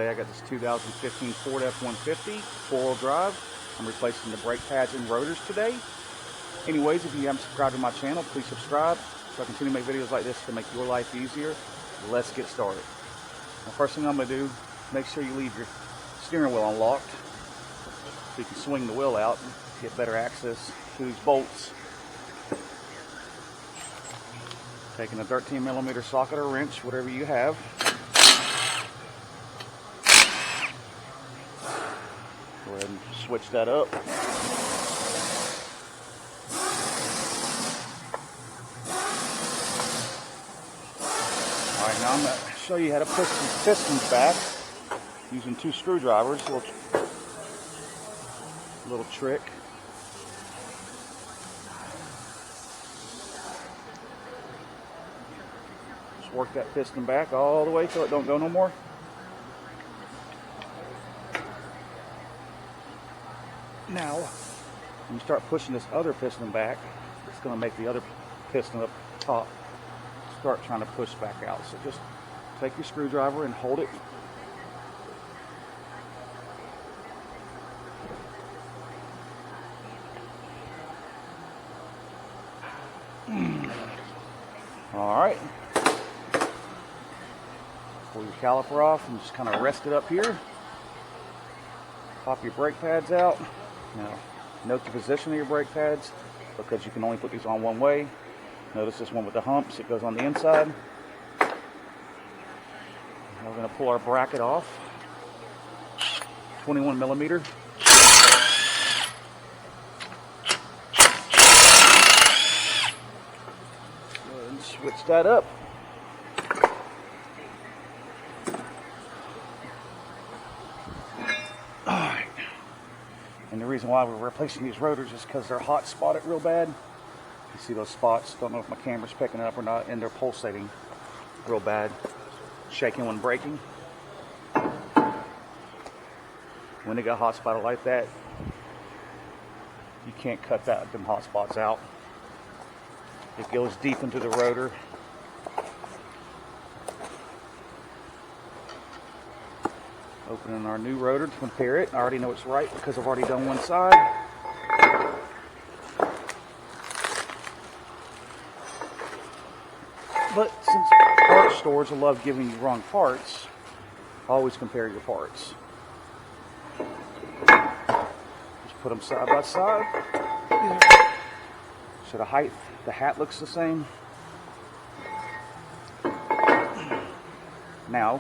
today. I got this 2015 Ford F150 four-wheel drive. I'm replacing the brake pads and rotors today. Anyways, if you haven't subscribed to my channel, please subscribe so I continue to make videos like this to make your life easier. Let's get started. The first thing I'm going to do, make sure you leave your steering wheel unlocked so you can swing the wheel out and get better access to these bolts. Taking a 13mm socket or wrench, whatever you have. Go ahead and switch that up. Alright, now I'm going to show you how to push these pistons back using two screwdrivers. A little trick. Just work that piston back all the way till it don't go no more. Now, when you start pushing this other piston back, it's going to make the other piston up top start trying to push back out. So just take your screwdriver and hold it. Alright. Pull your caliper off and just kind of rest it up here. Pop your brake pads out. Now, note the position of your brake pads because you can only put these on one way. Notice this one with the humps, it goes on the inside. Now we're going to pull our bracket off. 21mm. Go ahead and switch that up. Alright. And the reason why we're replacing these rotors is because they're hot spotted real bad. You see those spots? Don't know if my camera's picking it up or not, and they're pulsating real bad, shaking when braking. When they got hot spotted like that, you can't cut them hot spots out. It goes deep into the rotor. Opening our new rotor to compare it. I already know it's right because I've already done one side. But since parts stores love giving you wrong parts, always compare your parts. Just put them side by side. So the height, the hat looks the same. Now,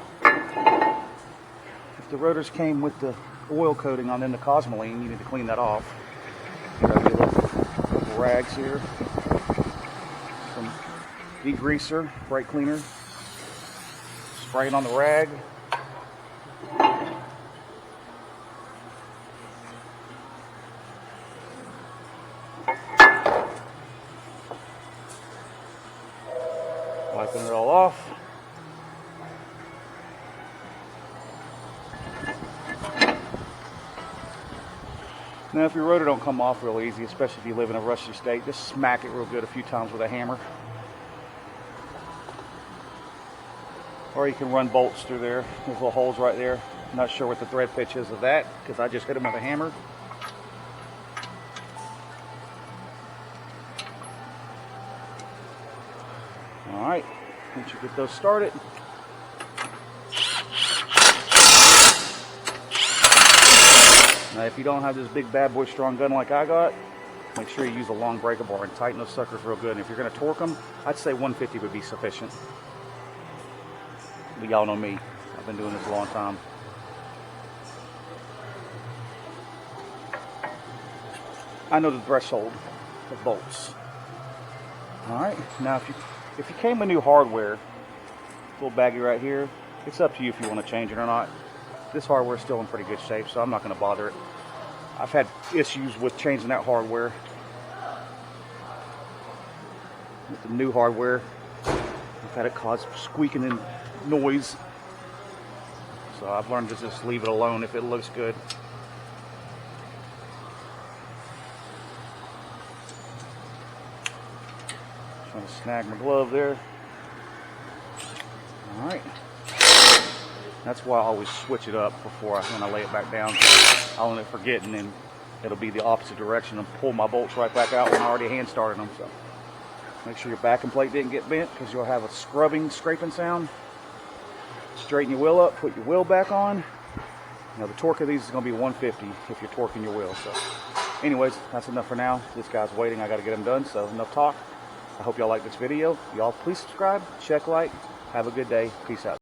if the rotors came with the oil coating on in the Cosmoline, you need to clean that off. You got your little rags here. Some degreaser, brake cleaner. Spray it on the rag. Wiping it all off. Now if your rotor don't come off real easy, especially if you live in a rusty state, just smack it real good a few times with a hammer. Or you can run bolts through there. There's little holes right there. I'm not sure what the thread pitch is of that because I just hit them with a hammer. Alright, once you get those started, now if you don't have this big bad boy strong gun like I got, make sure you use a long breaker bar and tighten those suckers real good. And if you're going to torque them, I'd say 150 would be sufficient. But y'all know me. I've been doing this a long time. I know the threshold of bolts. Alright, now if you came with new hardware, little baggie right here, it's up to you if you want to change it or not. This hardware is still in pretty good shape, so I'm not going to bother it. I've had issues with changing that hardware. With the new hardware, I've had it cause squeaking and noise. So I've learned to just leave it alone if it looks good. Trying to snag my glove there. Alright. That's why I always switch it up before when I lay it back down. I'll end up forgetting, and it'll be the opposite direction and pull my bolts right back out when I already hand started them. So make sure your backing plate didn't get bent, because you'll have a scraping sound. Straighten your wheel up, put your wheel back on. Now the torque of these is going to be 150 if you're torquing your wheel. So anyways, that's enough for now. This guy's waiting. I got to get him done. So enough talk. I hope y'all like this video. Y'all please subscribe, check like. Have a good day. Peace out.